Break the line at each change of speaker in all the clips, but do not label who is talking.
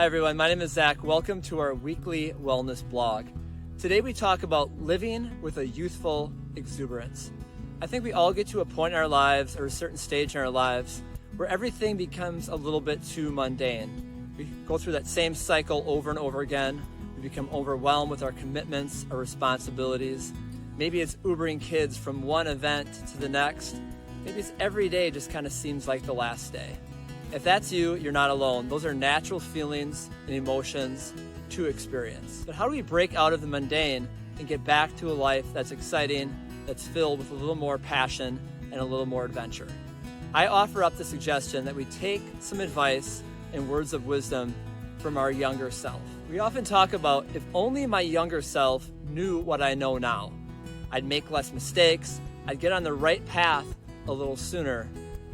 Hi everyone, my name is Zach. Welcome to our weekly wellness blog. Today we talk about living with a youthful exuberance. I think we all get to a point in our lives or a certain stage in our lives where everything becomes a little bit too mundane. We go through that same cycle over and over again. We become overwhelmed with our commitments, our responsibilities. Maybe it's Ubering kids from one event to the next. Maybe it's every day just kind of seems like the last day. If that's you, you're not alone. Those are natural feelings and emotions to experience. But how do we break out of the mundane and get back to a life that's exciting, that's filled with a little more passion and a little more adventure? I offer up the suggestion that we take some advice and words of wisdom from our younger self. We often talk about, if only my younger self knew what I know now, I'd make less mistakes, I'd get on the right path a little sooner,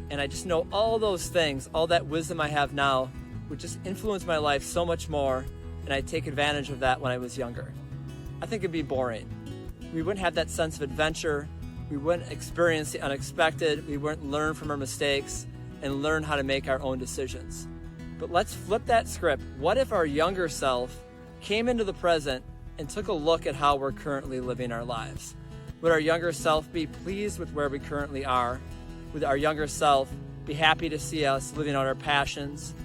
and I just know all those things, all that wisdom I have now would just influence my life so much more, and I'd take advantage of that when I was younger. I think it'd be boring. We wouldn't have that sense of adventure, we wouldn't experience the unexpected, we wouldn't learn from our mistakes and learn how to make our own decisions. But let's flip that script. What if our younger self came into the present and took a look at how we're currently living our lives? Would our younger self be pleased with where we currently are? Would our younger self be happy to see us living out our passions,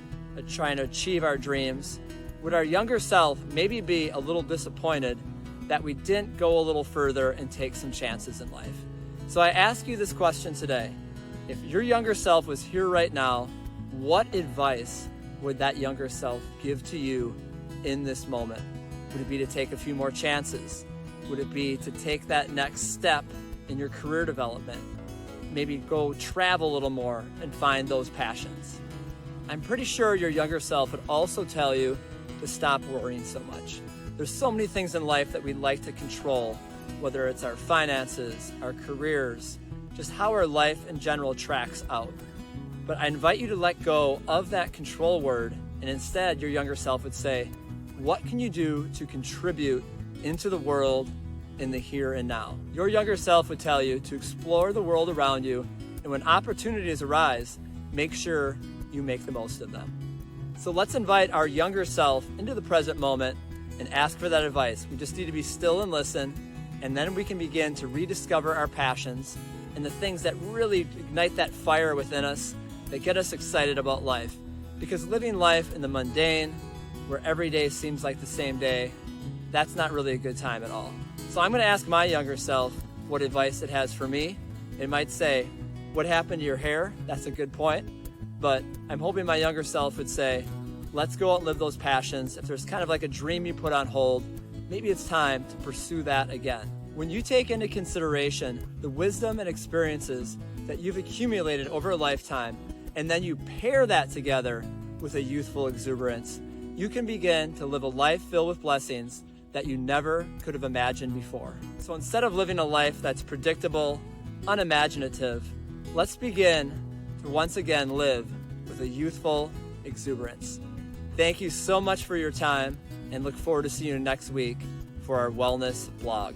trying to achieve our dreams? Would our younger self maybe be a little disappointed that we didn't go a little further and take some chances in life? So I ask you this question today. If your younger self was here right now, what advice would that younger self give to you in this moment? Would it be to take a few more chances? Would it be to take that next step in your career development? Maybe go travel a little more and find those passions. I'm pretty sure your younger self would also tell you to stop worrying so much. There's so many things in life that we'd like to control, whether it's our finances, our careers, just how our life in general tracks out. But I invite you to let go of that control word, and instead your younger self would say, what can you do to contribute into the world in the here and now? Your younger self would tell you to explore the world around you, and when opportunities arise, make sure you make the most of them. So let's invite our younger self into the present moment and ask for that advice. We just need to be still and listen, and then we can begin to rediscover our passions and the things that really ignite that fire within us, that get us excited about life. Because living life in the mundane, where every day seems like the same day, that's not really a good time at all. So I'm going to ask my younger self what advice it has for me. It might say, what happened to your hair? That's a good point. But I'm hoping my younger self would say, let's go out and live those passions. If there's kind of like a dream you put on hold, maybe it's time to pursue that again. When you take into consideration the wisdom and experiences that you've accumulated over a lifetime, and then you pair that together with a youthful exuberance, you can begin to live a life filled with blessings that you never could have imagined before. So instead of living a life that's predictable, unimaginative, let's begin to once again live with a youthful exuberance. Thank you so much for your time, and look forward to seeing you next week for our wellness blog.